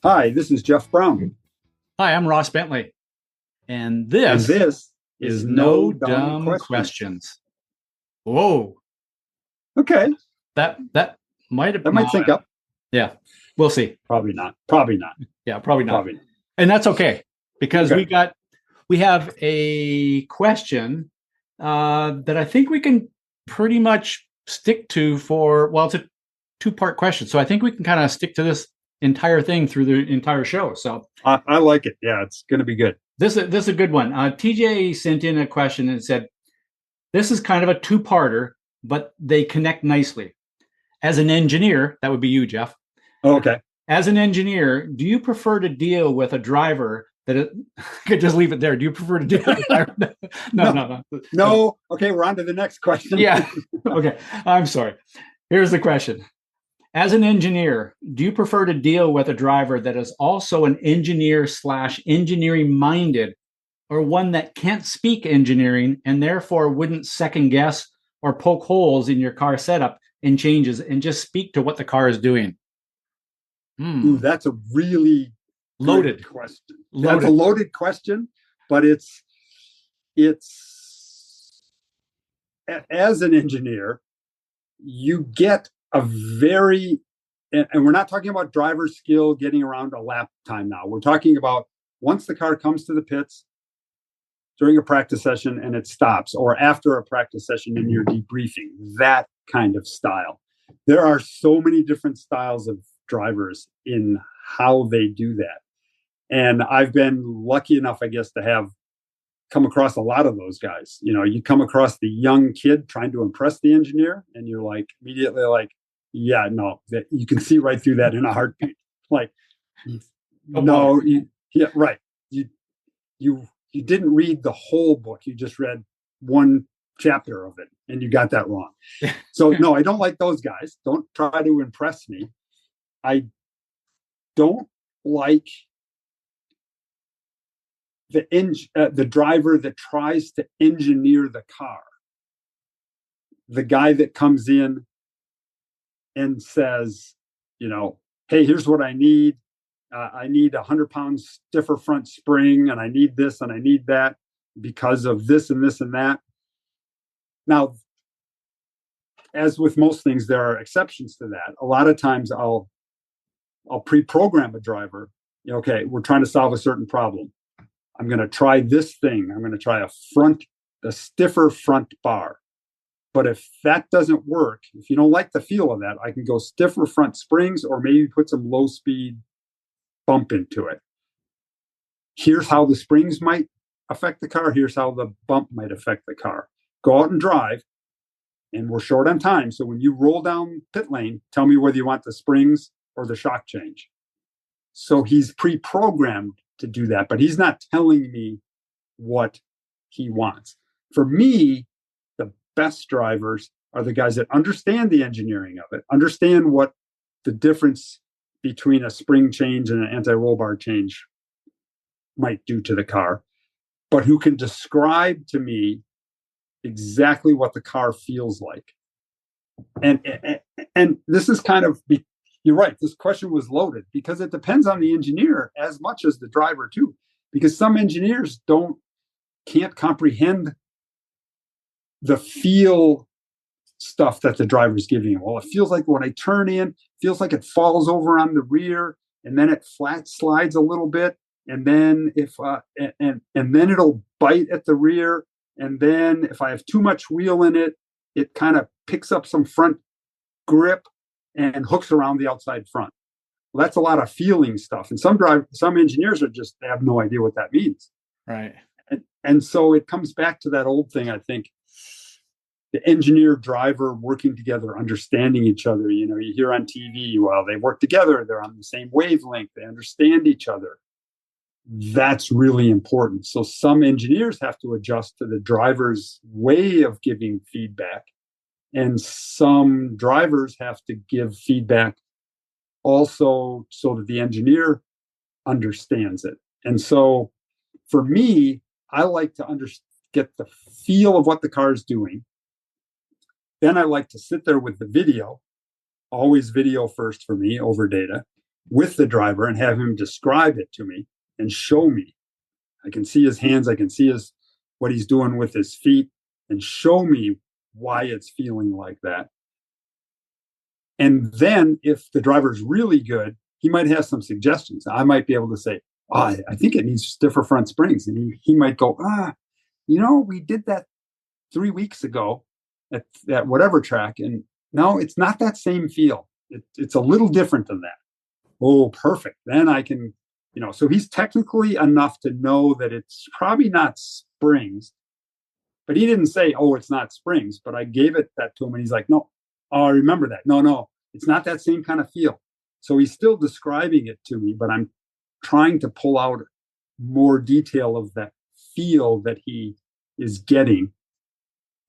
Hi, this is Jeff Braun, Hi, I'm Ross Bentley, and and this this is is No No Dumb Dumb Questions. Questions. Whoa, Okay, that might have that might sync up. yeah, we'll see. Probably not. Probably not. Yeah, probably not, Probably not. and that's okay because Okay. we have a question that I think we can pretty much stick to it's a two-part question, so I think we can kind of stick to this entire thing through the entire show. So I like it. Yeah, it's going to be good. this is a good one. TJ sent in a question and said, this is kind of a two-parter, but they connect nicely. As an engineer, that would be you, Jeff. Okay. As an engineer, do you prefer to deal with a driver I could just leave it there. Do you prefer to deal with a driver? No. No. Okay, we're on to the next question. Yeah. Okay. I'm sorry. Here's the question. As an engineer, do you prefer to deal with a driver that is also an engineer / engineering minded, or one that can't speak engineering and therefore wouldn't second guess or poke holes in your car setup and changes and just speak to what the car is doing? Ooh, that's a really Loaded. good question. Loaded. That's a loaded question, but it's as an engineer, you get a very, and we're not talking about driver skill getting around a lap time now. We're talking about once the car comes to the pits during a practice session and it stops, or after a practice session and you're debriefing, that kind of style. There are so many different styles of drivers in how they do that. And I've been lucky enough, I guess, to have come across a lot of those guys. You know, you come across the young kid trying to impress the engineer, and you're like immediately like, yeah, no, that you can see right through that in a heartbeat. Like, no, yeah, right. You didn't read the whole book. You just read one chapter of it, and you got that wrong. So no, I don't like those guys. Don't try to impress me. I don't like the driver that tries to engineer the car. The guy that comes in and says, you know, hey, here's what I need. I need 100-pound stiffer front spring, and I need this and I need that because of this and this and that. Now, as with most things, there are exceptions to that. A lot of times I'll pre-program a driver. Okay, we're trying to solve a certain problem. I'm going to try this thing. I'm going to try a stiffer front bar. But if that doesn't work, if you don't like the feel of that, I can go stiffer front springs or maybe put some low speed bump into it. Here's how the springs might affect the car. Here's how the bump might affect the car. Go out and drive. And we're short on time. So when you roll down pit lane, tell me whether you want the springs or the shock change. So he's pre-programmed to do that, but he's not telling me what he wants. For me, the best drivers are the guys that understand the engineering of it, understand what the difference between a spring change and an anti-roll bar change might do to the car, but who can describe to me exactly what the car feels like. And this is kind of, you're right, this question was loaded because it depends on the engineer as much as the driver too, because some engineers can't comprehend the feel stuff that the driver's giving them. Well, it feels like when I turn in, feels like it falls over on the rear, and then it flat slides a little bit, and then and then it'll bite at the rear, and then if I have too much wheel in it, it kind of picks up some front grip and hooks around the outside front. Well, that's a lot of feeling stuff, and some engineers they have no idea what that means. Right. And so it comes back to that old thing, I think. The engineer driver working together, understanding each other. You know, you hear on TV, well, they work together, they're on the same wavelength, they understand each other. That's really important. So some engineers have to adjust to the driver's way of giving feedback, and some drivers have to give feedback also so that the engineer understands it. And so for me, I like to get the feel of what the car is doing. Then I like to sit there with the video, always video first for me over data. with the driver and have him describe it to me and show me. I can see his hands, I can see what he's doing with his feet, and show me why it's feeling like that. And then if the driver's really good, he might have some suggestions. I might be able to say, oh, I think it needs stiffer front springs. And he might go, we did that 3 weeks ago at whatever track. And no, it's not that same feel. It's a little different than that. Oh, perfect. Then I can, so he's technically enough to know that it's probably not springs. But he didn't say, oh, it's not springs. But I gave that to him, and he's like, no, oh, I remember that. No, it's not that same kind of feel. So he's still describing it to me, but I'm trying to pull out more detail of that feel that he is getting.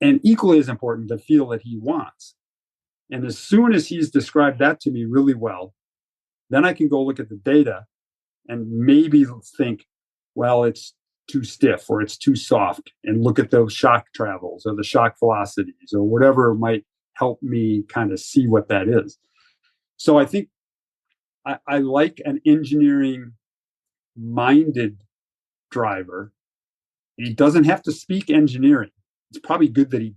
And equally as important, the feel that he wants. And as soon as he's described that to me really well, then I can go look at the data and maybe think, well, it's too stiff or it's too soft, and look at those shock travels or the shock velocities or whatever might help me kind of see what that is. So I think I like an engineering minded driver. He doesn't have to speak engineering. It's probably good that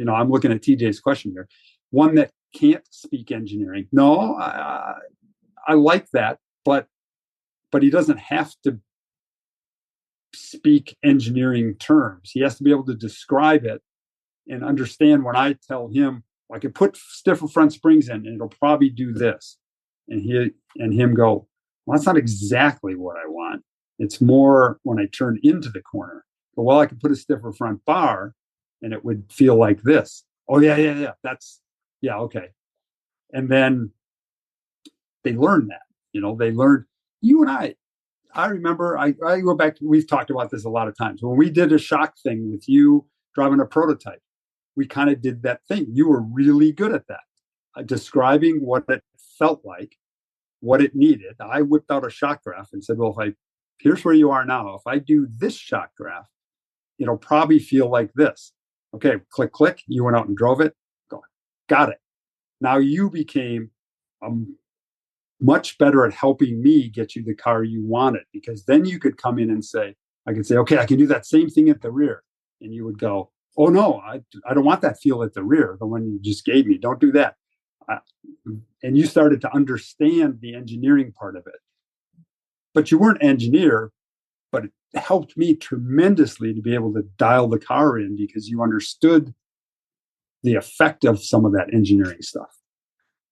I'm looking at TJ's question here. One that can't speak engineering. No, I like that, but he doesn't have to speak engineering terms. He has to be able to describe it and understand when I tell him, I could put stiffer front springs in and it'll probably do this. And him go, well, that's not exactly what I want. It's more when I turn into the corner. But, well, I could put a stiffer front bar and it would feel like this. Oh, yeah. Okay. And then they learn that, they learn. You and I remember, I go back, we've talked about this a lot of times. When we did a shock thing with you driving a prototype, we kind of did that thing. You were really good at that, describing what it felt like, what it needed. I whipped out a shock graph and said, well, here's where you are now. If I do this shock graph, it'll probably feel like this. Okay, click, click. You went out and drove it. Got it. Now you became much better at helping me get you the car you wanted, because then you could come in and say, I could say, okay, I can do that same thing at the rear. And you would go, oh, no, I don't want that feel at the rear, the one you just gave me. Don't do that. And you started to understand the engineering part of it. But you weren't an engineer, but it helped me tremendously to be able to dial the car in because you understood the effect of some of that engineering stuff.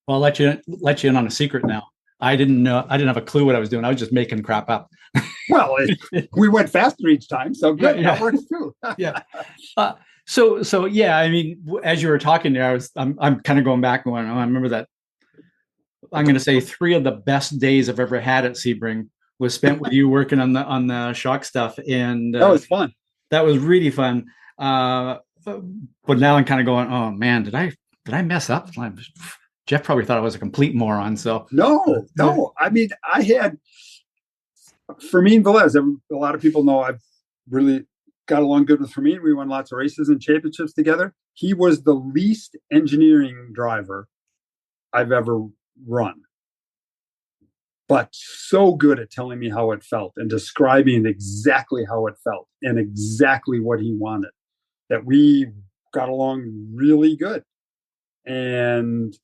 Well, I'll let you in on a secret now. I didn't have a clue what I was doing. I was just making crap up. Well, we went faster each time, so good. Yeah. That works too. Yeah. So yeah. I mean, as you were talking there, I'm kind of going back going, I remember that. I'm going to say 3 of the best days I've ever had at Sebring was spent with you working on the shock stuff, and that was fun. That was really fun. But now I'm kind of going, oh man, did I mess up? Jeff probably thought I was a complete moron. So no. I mean, I had Fermin Velez. A lot of people know I've really got along good with Fermin. We won lots of races and championships together. He was the least engineering driver I've ever run, but so good at telling me how it felt and describing exactly how it felt and exactly what he wanted, that we got along really good. And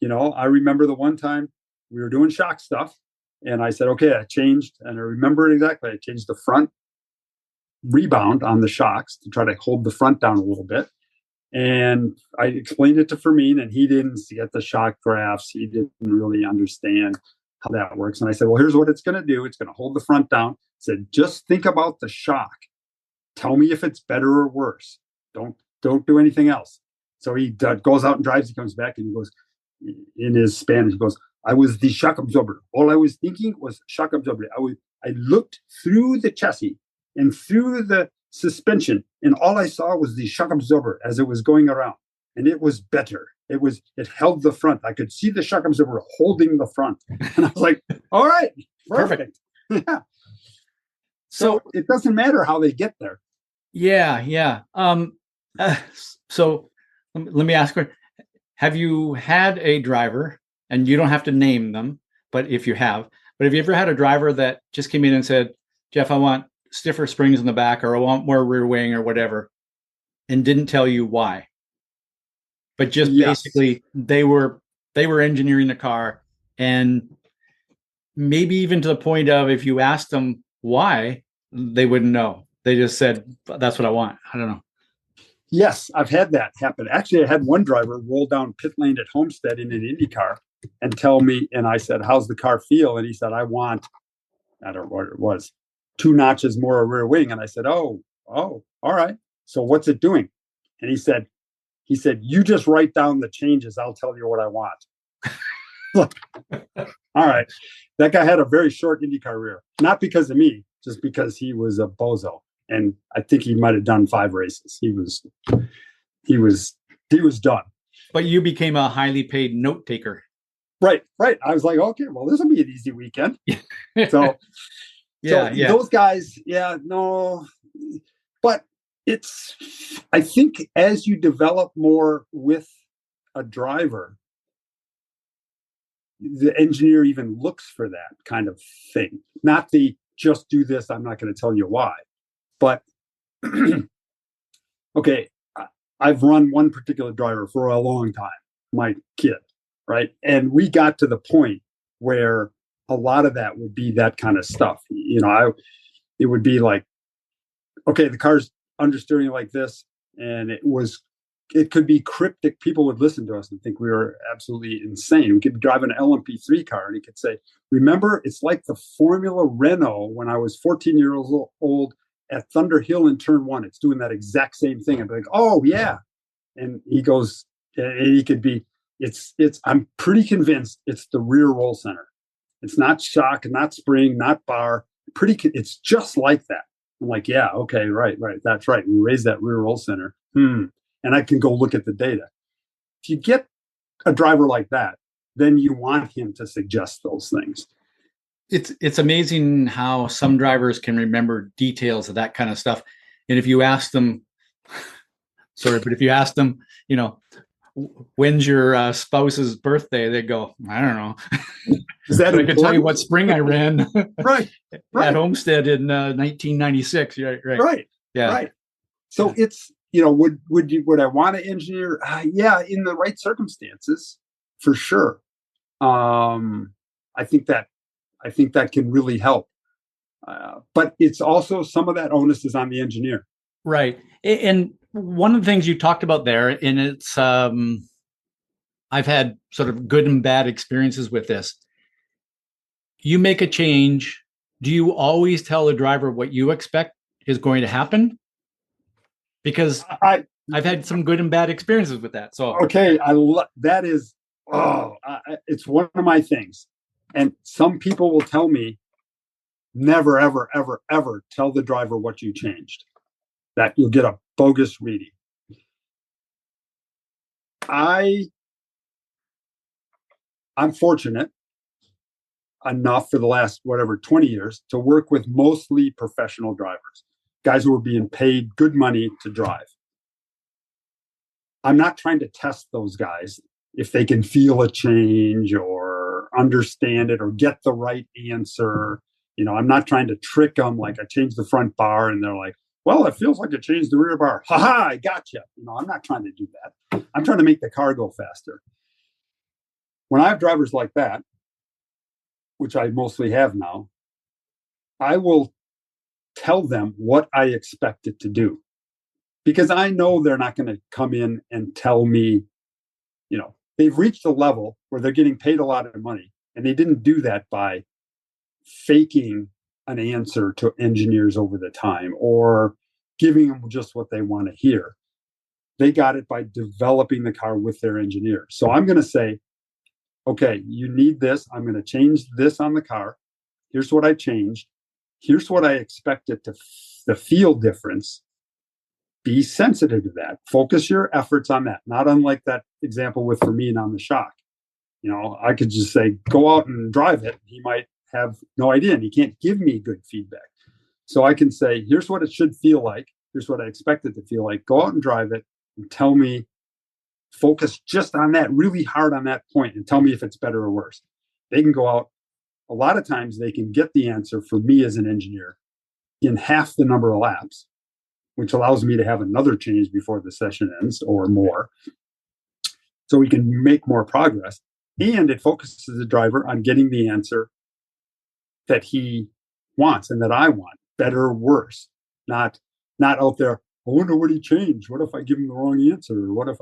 I remember the one time we were doing shock stuff and I said, okay, I changed, and I remember it exactly. I changed the front rebound on the shocks to try to hold the front down a little bit. And I explained it to Fermin, and he didn't get the shock graphs. He didn't really understand how that works. And I said, well, here's what it's going to do. It's going to hold the front down. I said, just think about the shock. Tell me if it's better or worse. Don't do anything else. So he goes out and drives. He comes back and he goes, in his Spanish, he goes, I was the shock absorber. All I was thinking was shock absorber. I looked through the chassis and through the suspension, and all I saw was the shock absorber as it was going around. And it was better. It held the front. I could see the shock absorber holding the front. And I was like, all right, perfect. Yeah. So it doesn't matter how they get there. Yeah. So let me ask you, have you had a driver, and you don't have to name them, but if you ever had a driver that just came in and said, Jeff, I want stiffer springs in the back, or I want more rear wing or whatever, and didn't tell you why, but just basically they were engineering the car, and maybe even to the point of, if you asked them why, they wouldn't know. They just said, that's what I want. I don't know. Yes, I've had that happen. Actually, I had one driver roll down pit lane at Homestead in an Indy car and tell me, and I said, how's the car feel? And he said, I want, I don't know what it was, 2 notches more a rear wing. And I said, oh, all right. So what's it doing? And he said, you just write down the changes. I'll tell you what I want. Look, all right. That guy had a very short IndyCar rear, not because of me, just because he was a bozo. And I think he might have done 5 races. He was done. But you became a highly paid note taker. Right. I was like, okay, well, this will be an easy weekend. So those guys, no. But I think as you develop more with a driver, the engineer even looks for that kind of thing. Not the just do this, I'm not going to tell you why. But okay, I've run one particular driver for a long time, my kid, right? And we got to the point where a lot of that would be that kind of stuff. It would be like, okay, the car's understeering like this, and it could be cryptic. People would listen to us and think we were absolutely insane. We could drive an LMP3 car, and he could say, remember, it's like the Formula Renault when I was 14 years old at Thunder Hill in turn 1. It's doing that exact same thing. I'd be like, oh yeah. And he goes, and he could be, I'm pretty convinced it's the rear roll center. It's not shock, not spring, not bar. It's just like that. I'm like, yeah, okay, right. That's right. We raised that rear roll center. And I can go look at the data. If you get a driver like that, then you want him to suggest those things. It's amazing how some drivers can remember details of that kind of stuff. And if you ask them, when's your spouse's birthday? They go, I don't know. Is that I can tell you what spring I ran right. at Homestead in 1996. Right. Yeah. Right. So it's, would I want to engineer? Yeah, in the right circumstances, for sure. I think that can really help. But it's also, some of that onus is on the engineer. Right. And one of the things you talked about there, and it's, I've had sort of good and bad experiences with this. You make a change. Do you always tell the driver what you expect is going to happen? Because I've had some good and bad experiences with that. So, okay. That is, it's one of my things. And some people will tell me, never, ever, ever, ever tell the driver what you changed. That you'll get a bogus reading. I'm fortunate enough for the last, 20 years to work with mostly professional drivers, guys who are being paid good money to drive. I'm not trying to test those guys if they can feel a change or understand it or get the right answer. I'm not trying to trick them like I changed the front bar and they're like, well, it feels like I changed the rear bar. Ha ha, I gotcha. I'm not trying to do that. I'm trying to make the car go faster. When I have drivers like that, which I mostly have now, I will tell them what I expect it to do. Because I know they're not going to come in and tell me, they've reached a level where they're getting paid a lot of money. And they didn't do that by faking an answer to engineers over the time or giving them just what they want to hear. They got it by developing the car with their engineer. So I'm going to say, okay, you need this. I'm going to change this on the car. Here's what I changed. Here's what I expect it to, the feel difference. Be sensitive to that. Focus your efforts on that. Not unlike that example with Fermin on the shock. I could just say, go out and drive it. He might have no idea, and he can't give me good feedback. So I can say, here's what it should feel like. Here's what I expect it to feel like. Go out and drive it and tell me, focus just on that, really hard on that point, and tell me if it's better or worse. They can go out a lot of times they can get the answer for me as an engineer in half the number of laps, which allows me to have another change before the session ends or more. So we can make more progress. And it focuses the driver on getting the answer that he wants and that I want, better or worse, not out there, I wonder what he changed. What if I give him the wrong answer? Or what if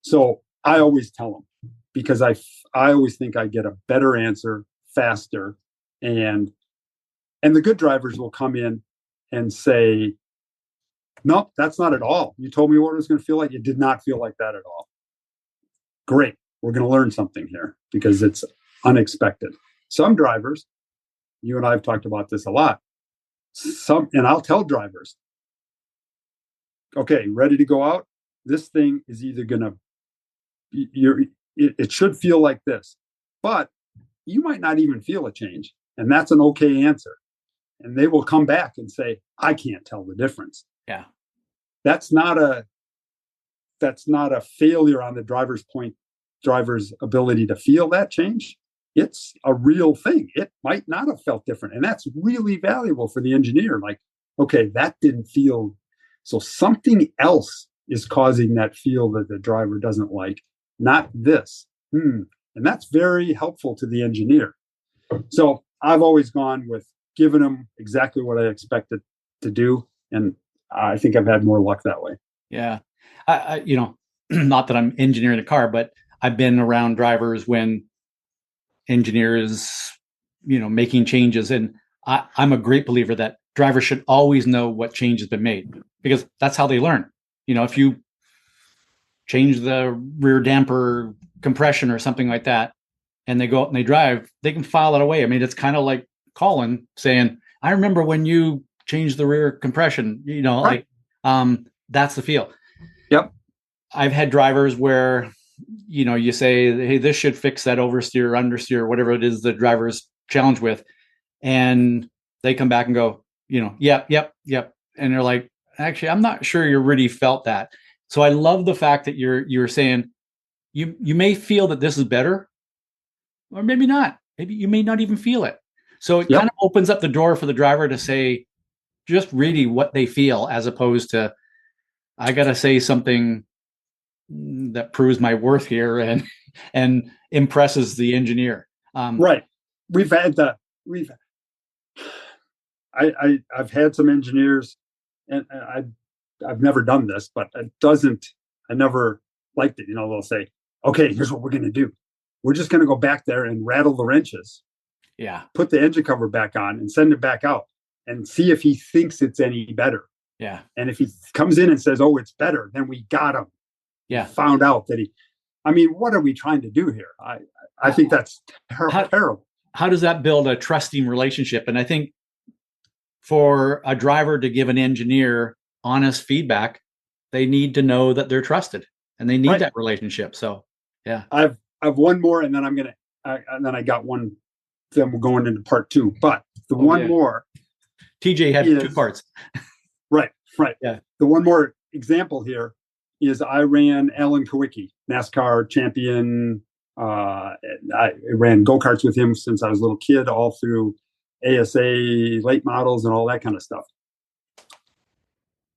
so I always tell him, because I always think I get a better answer faster. And the good drivers will come in and say, no, that's not at all. You told me what it was going to feel like. It did not feel like that at all. Great. We're going to learn something here because it's unexpected. Some drivers, you and I have talked about this a lot. And I'll tell drivers, okay, ready to go out? This thing is either going to, it should feel like this, but you might not even feel a change. And that's an okay answer. And they will come back and say, I can't tell the difference. Yeah. That's not a failure on the driver's ability to feel that change. It's a real thing. It might not have felt different. And that's really valuable for the engineer. Like, okay, that didn't feel, so something else is causing that feel that the driver doesn't like, not this. And that's very helpful to the engineer. So I've always gone with giving them exactly what I expected to do. And I think I've had more luck that way. Yeah. I not that I'm engineering a car, but I've been around drivers when engineers, making changes. And I'm a great believer that drivers should always know what change has been made, because that's how they learn. If you change the rear damper compression or something like that, and they go out and they drive, they can file it away. I mean, it's kind of like Colin saying, I remember when you changed the rear compression, right. That's the feel. Yep. I've had drivers where, you say, hey, this should fix that oversteer, understeer, whatever it is the driver's challenged with. And they come back and go, yep. And they're like, actually, I'm not sure you really felt that. So I love the fact that you're saying you may feel that this is better, or maybe not. Maybe you may not even feel it. So it kind of opens up the door for the driver to say just really what they feel, as opposed to, I got to say something that proves my worth here and impresses the engineer. Right. I've had some engineers, and I've never done this, but I never liked it. They'll say, okay, here's what we're going to do. We're just going to go back there and rattle the wrenches. Yeah. Put the engine cover back on and send it back out and see if he thinks it's any better. Yeah. And if he comes in and says, oh, it's better, then we got him. Yeah. Found out that what are we trying to do here? I think that's terrible. How does that build a trusting relationship? And I think for a driver to give an engineer honest feedback, they need to know that they're trusted, and they need that relationship. So, yeah. I've one more, and then and then I got one. Then we're going into part two. But the more, TJ had 2 parts. Right. Yeah. The one more example here is I ran Alan Kowicki, NASCAR champion. I ran go-karts with him since I was a little kid, all through ASA, late models, and all that kind of stuff.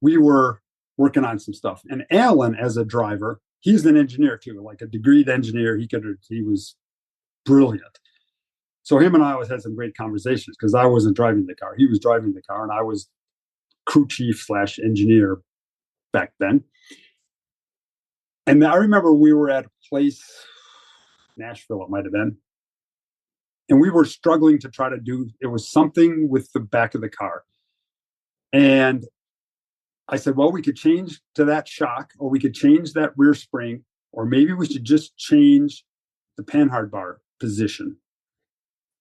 We were working on some stuff. And Alan, as a driver, he's an engineer too, like a degreed engineer. He was brilliant. So him and I always had some great conversations, because I wasn't driving the car. He was driving the car, and I was crew chief / engineer back then. And I remember we were at a place, Nashville it might have been, and we were struggling to try to do, it was something with the back of the car. And I said, well, we could change to that shock, or we could change that rear spring, or maybe we should just change the panhard bar position.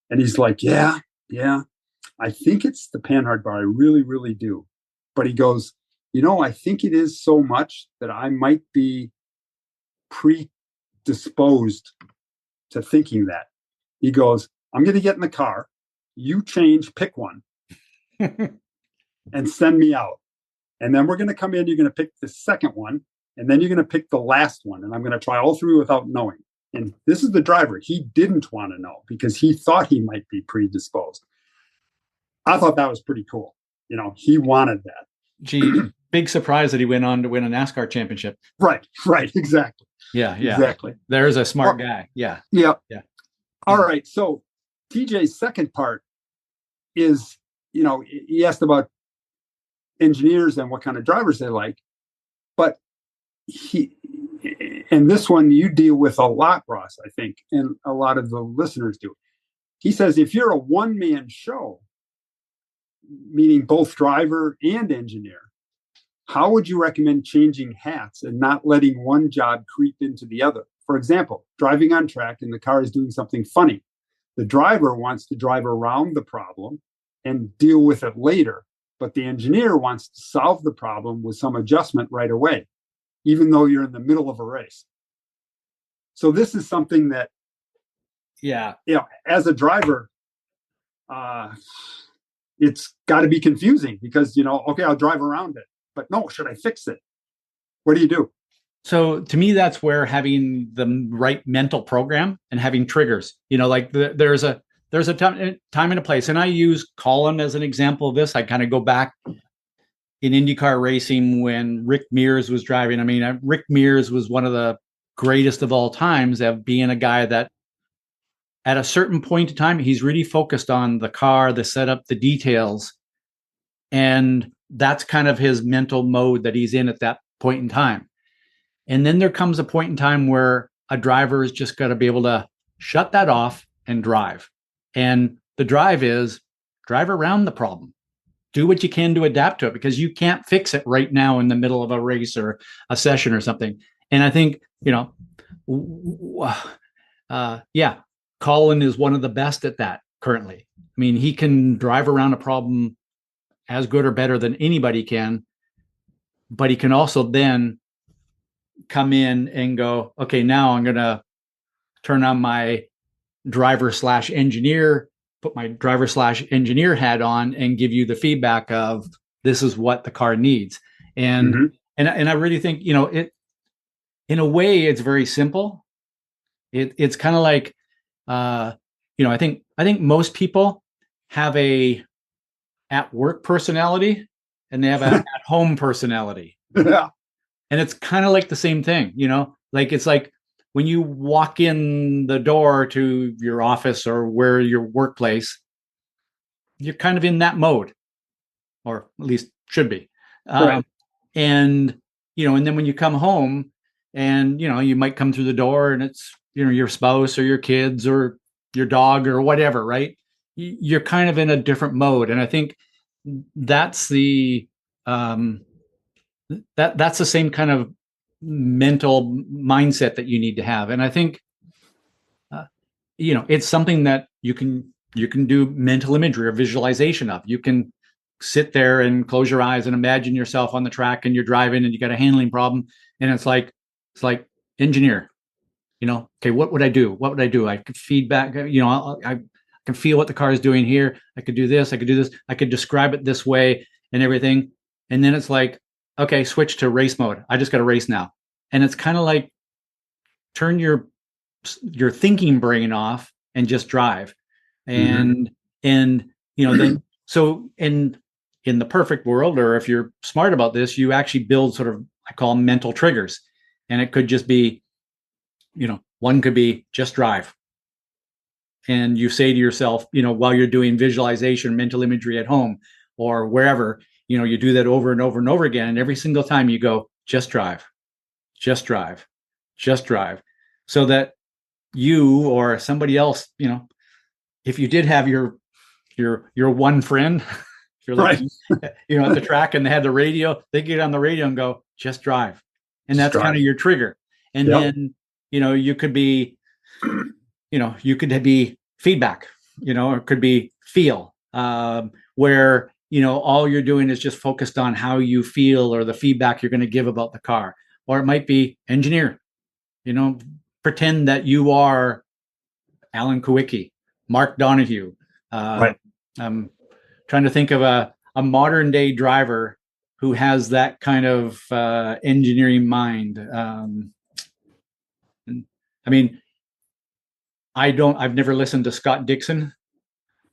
And he's like, yeah, I think it's the panhard bar. I really, really do. But he goes, I think it is so much that I might be predisposed to thinking that. He goes, I'm going to get in the car. You pick one and send me out. And then we're going to come in. You're going to pick the second one. And then you're going to pick the last one. And I'm going to try all 3 without knowing. And this is the driver. He didn't want to know because he thought he might be predisposed. I thought that was pretty cool. He wanted that. Gee, big surprise that he went on to win a NASCAR championship. Right, exactly. Yeah. Exactly. There's a smart guy. Yeah. All right. So TJ's second part is, he asked about engineers and what kind of drivers they like, but and this one you deal with a lot, Ross, I think, and a lot of the listeners do. He says, if you're a one-man show, meaning both driver and engineer, how would you recommend changing hats and not letting one job creep into the other? For example, driving on track and the car is doing something funny. The driver wants to drive around the problem and deal with it later, but the engineer wants to solve the problem with some adjustment right away, even though you're in the middle of a race. So this is something that, as a driver, it's got to be confusing because, okay, I'll drive around it, but no, should I fix it? What do you do? So to me, that's where having the right mental program and having triggers, there's a time and a place. And I use Colin as an example of this. I kind of go back in IndyCar racing when Rick Mears was driving. I mean, Rick Mears was one of the greatest of all times of being a guy that at a certain point in time, he's really focused on the car, the setup, the details. And that's kind of his mental mode that he's in at that point in time. And then there comes a point in time where a driver is just got to be able to shut that off and drive. And the drive is drive around the problem. Do what you can to adapt to it because you can't fix it right now in the middle of a race or a session or something. And I think, Colin is one of the best at that currently. I mean, he can drive around a problem as good or better than anybody can, but he can also then come in and go, okay, now I'm going to turn on my driver/engineer, put my driver/engineer hat on and give you the feedback of this is what the car needs. And I really think, it, in a way, it's very simple. It's kind of like, I think most people have a at work personality and they have a at home personality. Yeah. And it's kind of like the same thing, like it's like when you walk in the door to your office or where your workplace, you're kind of in that mode, or at least should be. Right. And then when you come home and, you might come through the door and it's, your spouse or your kids or your dog or whatever, right? You're kind of in a different mode. And I think that's the, that's the same kind of mental mindset that you need to have. And I think, it's something that you can do mental imagery or visualization of. You can sit there and close your eyes and imagine yourself on the track and you're driving and you got a handling problem. And it's like engineer, okay, what would I do? What would I do? I could feedback, I can feel what the car is doing here. I could do this. I could do this. I could describe it this way and everything. And then it's like, okay, switch to race mode. I just got to race now. And it's kind of like turn your thinking brain off and just drive. And then so in the perfect world, or if you're smart about this, you actually build sort of, I call them mental triggers. And it could just be, one could be just drive. And you say to yourself, while you're doing visualization, mental imagery at home or wherever, you do that over and over and over again. And every single time you go, just drive, just drive, just drive. So that you or somebody else, if you did have your one friend, if you're like, at the track and they had the radio, they get on the radio and go, just drive. And that's kind of your trigger. And then, you could be, you could be feedback, or it could be feel, where, all you're doing is just focused on how you feel or the feedback you're going to give about the car. Or it might be engineer, pretend that you are Alan Kowicki, Mark Donahue. I'm trying to think of a modern day driver who has that kind of engineering mind. I mean, I've never listened to Scott Dixon,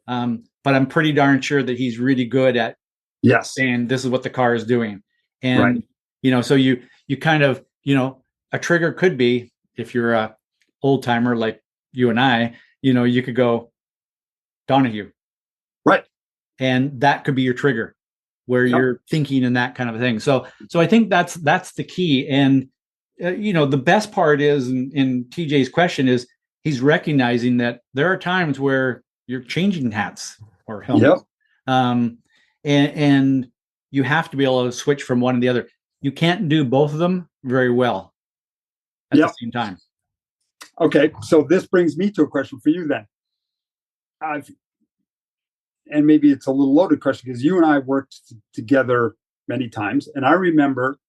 but I'm pretty darn sure that he's really good at saying this is what the car is doing. And, so you kind of, a trigger could be, if you're a old timer like you and I, you could go Donahue. Right. And that could be your trigger where you're thinking and that kind of thing. So I think that's the key. And, the best part is in TJ's question is he's recognizing that there are times where you're changing hats or helmets. And you have to be able to switch from one to the other. You can't do both of them very well at the same time. Okay. So this brings me to a question for you then. And maybe it's a little loaded question because you and I worked together many times. And I remember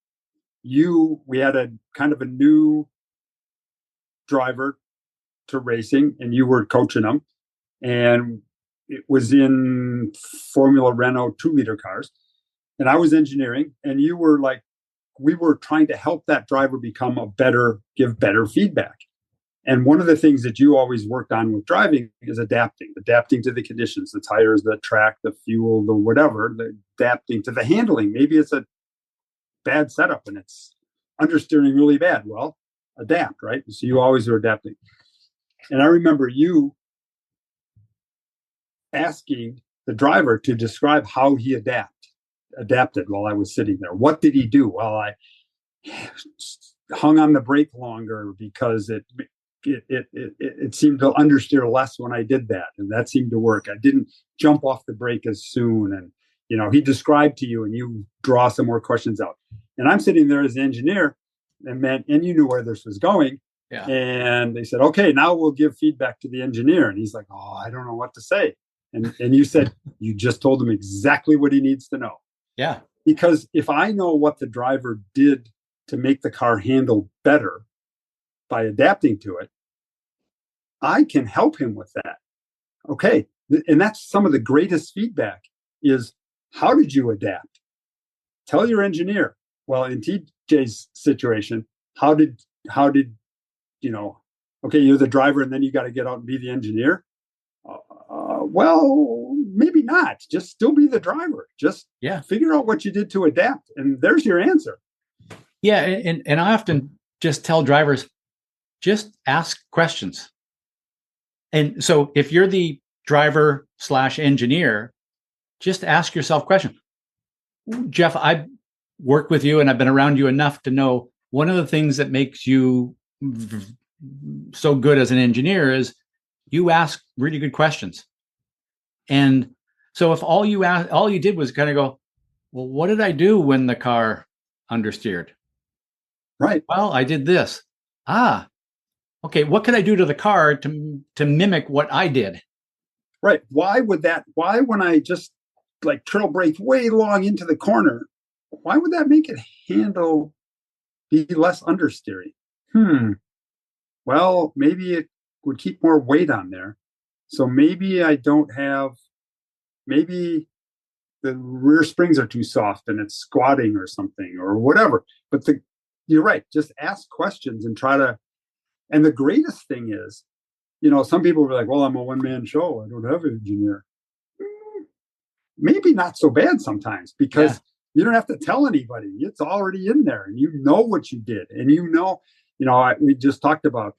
we had a kind of a new driver to racing and you were coaching him. And it was in Formula Renault 2-liter cars. And I was engineering and you were like, we were trying to help that driver give better feedback. And one of the things that you always worked on with driving is adapting to the conditions, the tires, the track, the fuel, the whatever, adapting to the handling. Maybe it's a bad setup and it's understeering really bad. Well, adapt, right? So you always are adapting. And I remember you asking the driver to describe how he adapted while I was sitting there. What did he do? Well, I hung on the brake longer because it seemed to understeer less when I did that. And that seemed to work. I didn't jump off the brake as soon. And, he described to you and you draw some more questions out. And I'm sitting there as an engineer and you knew where this was going. Yeah. And they said, okay, now we'll give feedback to the engineer. And he's like, oh, I don't know what to say. And you said, you just told him exactly what he needs to know. Yeah. Because if I know what the driver did to make the car handle better by adapting to it, I can help him with that. Okay. And that's some of the greatest feedback is how did you adapt? Tell your engineer. Well, in TJ's situation, how did okay, you're the driver and then you got to get out and be the engineer. Well, maybe not. Just still be the driver. Just figure out what you did to adapt. And there's your answer. Yeah. And I often just tell drivers, just ask questions. And so if you're the driver / engineer, just ask yourself questions. Jeff, I've worked with you and I've been around you enough to know one of the things that makes you so good as an engineer is you ask really good questions. And so if all you did was kind of go, well, what did I do when the car understeered? Right. Well, I did this. Okay. What could I do to the car to mimic what I did? Right. Why when I just like trail brake way long into the corner, why would that make it be less understeering? Well, maybe it would keep more weight on there. So maybe maybe the rear springs are too soft and it's squatting or something or whatever. But you're right. Just ask questions and and the greatest thing is, some people will be like, well, I'm a one-man show. I don't have an engineer. Maybe not so bad sometimes because you don't have to tell anybody. It's already in there and you know what you did. And we just talked about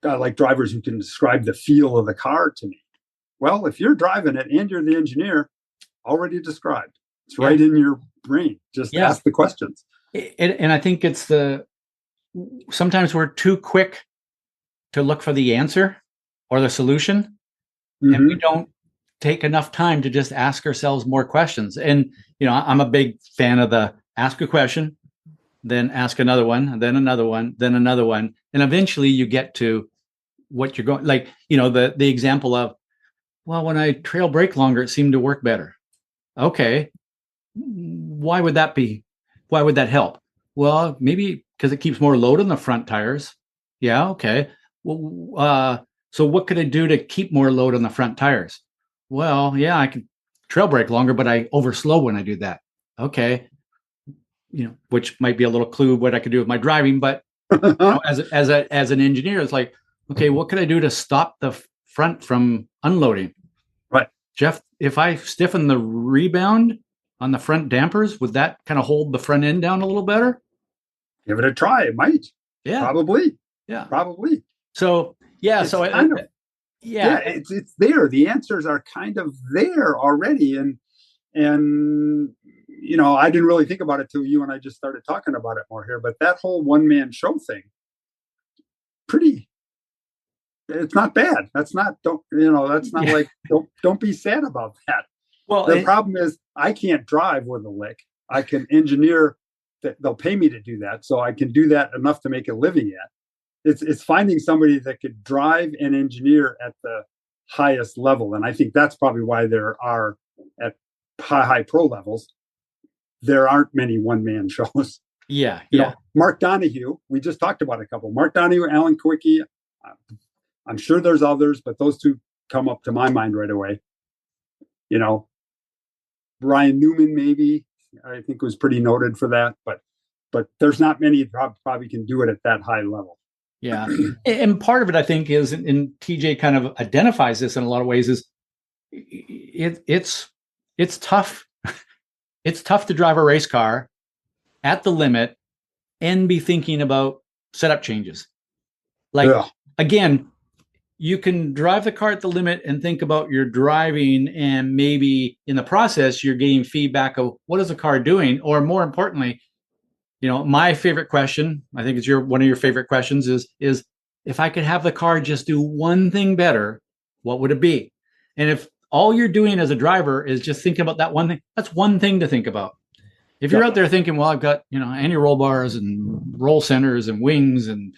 like drivers who can describe the feel of the car to me. Well, if you're driving it and you're the engineer, already described. It's right in your brain. Just ask the questions. And I think sometimes we're too quick to look for the answer or the solution. Mm-hmm. And we don't take enough time to just ask ourselves more questions. And, I'm a big fan of the ask a question, then ask another one, then another one, then another one. And eventually you get to what you're going, like, the example of, well, when I trail brake longer, it seemed to work better. Okay. Why would that be? Why would that help? Well, maybe because it keeps more load on the front tires. Yeah. Okay. Well, so what could I do to keep more load on the front tires? Well, yeah, I can trail brake longer, but I overslow when I do that. Okay. Which might be a little clue what I could do with my driving, but as an engineer, it's like, okay, what could I do to stop the front from unloading? Right. Jeff, if I stiffen the rebound on the front dampers, would that kind of hold the front end down a little better? Give it a try. It might. Yeah. Probably. Yeah. Probably. So, yeah. It's So, kind of, yeah. it's there. The answers are kind of there already. And I didn't really think about it till you and I just started talking about it more here. But that whole one-man show thing, it's not bad. That's not like don't be sad about that. Well, the problem is I can't drive with a lick. I can engineer that. They'll pay me to do that, so I can do that enough to make a living at. It's finding somebody that could drive and engineer at the highest level, and I think that's probably why there are at high pro levels. There aren't many one-man shows. Yeah. Mark Donohue, we just talked about a couple. Mark Donohue, Alan Kwiecki. I'm sure there's others, but those two come up to my mind right away. Brian Newman, maybe, I think was pretty noted for that, but there's not many probably can do it at that high level. Yeah. And part of it, I think, is, and TJ kind of identifies this in a lot of ways, is it's tough. It's tough to drive a race car at the limit and be thinking about setup changes. Again, you can drive the car at the limit and think about your driving, and maybe in the process, you're getting feedback of what is the car doing? Or more importantly, my favorite question, I think it's one of your favorite questions, is if I could have the car just do one thing better, what would it be? And if all you're doing as a driver is just thinking about that one thing, that's one thing to think about. If you're out there thinking, well, I've got, anti-roll bars and roll centers and wings and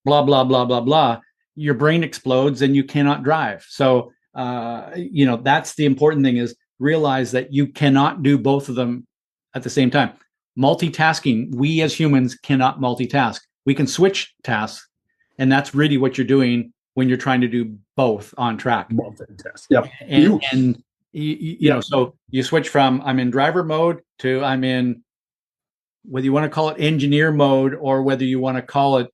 blah, blah, blah, blah, blah, your brain explodes and you cannot drive. So, that's the important thing, is realize that you cannot do both of them at the same time. Multitasking, we as humans cannot multitask. We can switch tasks, and that's really what you're doing when you're trying to do both on track. Multitask. Yep. And so you switch from I'm in driver mode to I'm in, whether you want to call it engineer mode or whether you want to call it,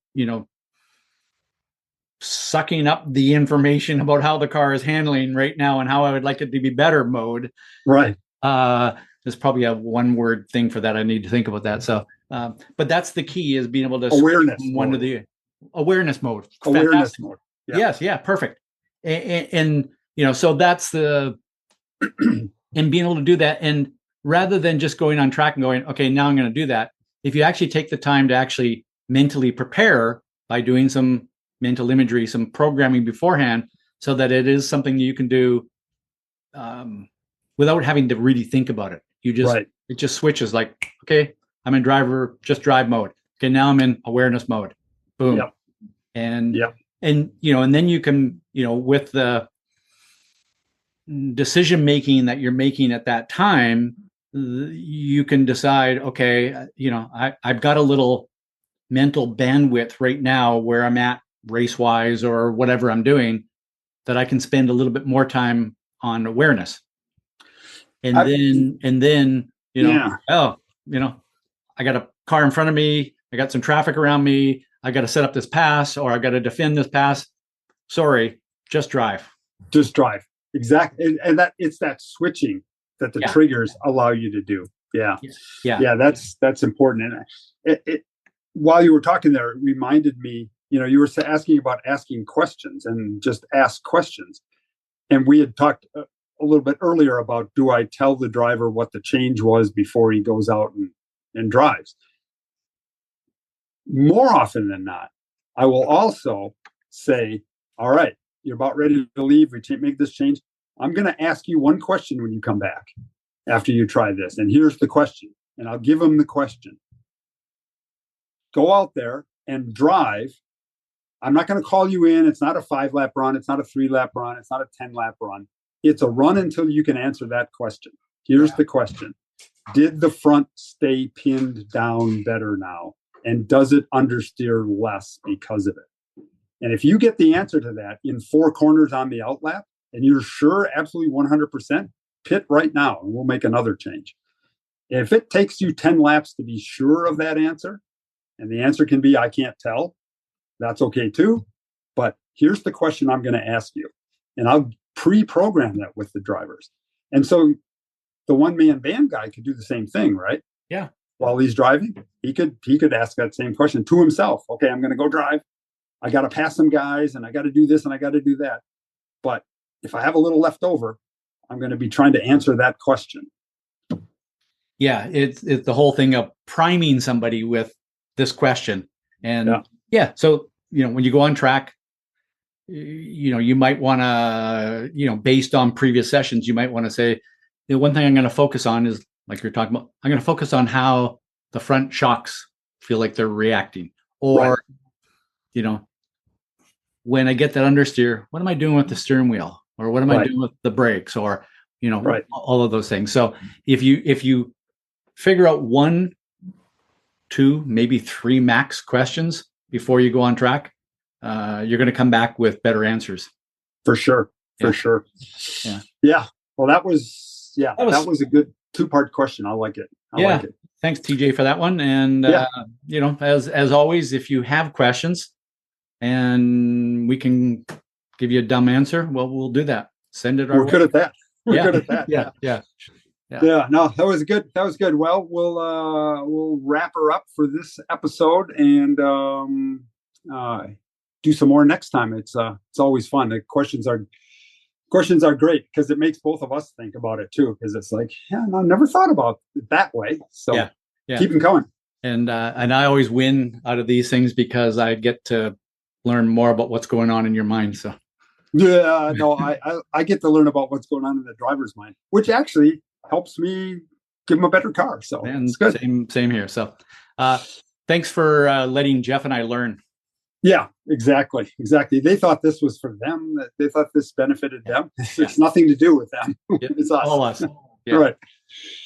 sucking up the information about how the car is handling right now and how I would like it to be better mode. Right. There's probably a one word thing for that. I need to think about that. So, but that's the key, is being able to awareness switch one to the awareness mode. Awareness mode. Yeah. Yes. Yeah. Perfect. And so that's the, and being able to do that. And rather than just going on track and going, okay, now I'm going to do that. If you actually take the time to actually mentally prepare by doing some mental imagery, some programming beforehand, so that it is something you can do without having to really think about it. It just switches, like, okay, I'm in drive mode. Okay, now I'm in awareness mode. Boom. Yep. And and then you can, with the decision making that you're making at that time, you can decide, okay, I've got a little mental bandwidth right now where I'm at race wise or whatever I'm doing, that I can spend a little bit more time on awareness. And then, I got a car in front of me. I got some traffic around me. I got to set up this pass, or I got to defend this pass. Sorry, just drive. Just drive. Exactly. And that it's that switching that the triggers allow you to do. Yeah. That's important. And it while you were talking there, it reminded me, you were asking about asking questions, and just ask questions. And we had talked a little bit earlier about, do I tell the driver what the change was before he goes out and drives? More often than not, I will also say, all right, you're about ready to leave. We make this change. I'm going to ask you one question when you come back after you try this. And here's the question. And I'll give them the question. Go out there and drive. I'm not going to call you in. It's not a 5-lap run. It's not a 3-lap run. It's not a 10-lap run. It's a run until you can answer that question. Here's the question. Did the front stay pinned down better now? And does it understeer less because of it? And if you get the answer to that in 4 corners on the outlap, and you're sure, absolutely 100%, pit right now, and we'll make another change. If it takes you 10 laps to be sure of that answer, and the answer can be, I can't tell, that's okay too. but here's the question I'm going to ask you. And I'll pre-program that with the drivers. And so the one-man band guy could do the same thing, right? Yeah. While he's driving, he could ask that same question to himself. Okay, I'm going to go drive. I got to pass some guys, and I got to do this, and I got to do that. But if I have a little left over, I'm going to be trying to answer that question. Yeah, it's the whole thing of priming somebody with this question. And so, when you go on track, you might want to, based on previous sessions, you might want to say, the one thing I'm going to focus on is, like you're talking about, I'm going to focus on how the front shocks feel like they're reacting. Or, when I get that understeer, what am I doing with the steering wheel? Or what am I doing with the brakes? Or, all of those things. So if you figure out 1, 2, maybe 3 max questions before you go on track, you're going to come back with better answers. For sure. Yeah. Well, that was a good 2-part question. I like it. I like it. Thanks, TJ, for that one. And as always, if you have questions and we can give you a dumb answer, well, we'll do that. Send it our way. We're good at that. We're good at that. Yeah. No, that was good. Well, we'll wrap her up for this episode and do some more next time. It's always fun. The questions are great because it makes both of us think about it too. Because it's like, I never thought about it that way. So keep them coming. And I always win out of these things because I get to learn more about what's going on in your mind. So I get to learn about what's going on in the driver's mind, which actually helps me give them a better car. So it's good. Same here. So thanks for letting Jeff and I learn. Yeah, exactly. They thought this was for them. They thought this benefited them. It's nothing to do with them. It's us. All us. Yeah. Right.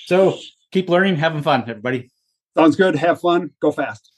So keep learning, having fun, everybody. Sounds good. Have fun. Go fast.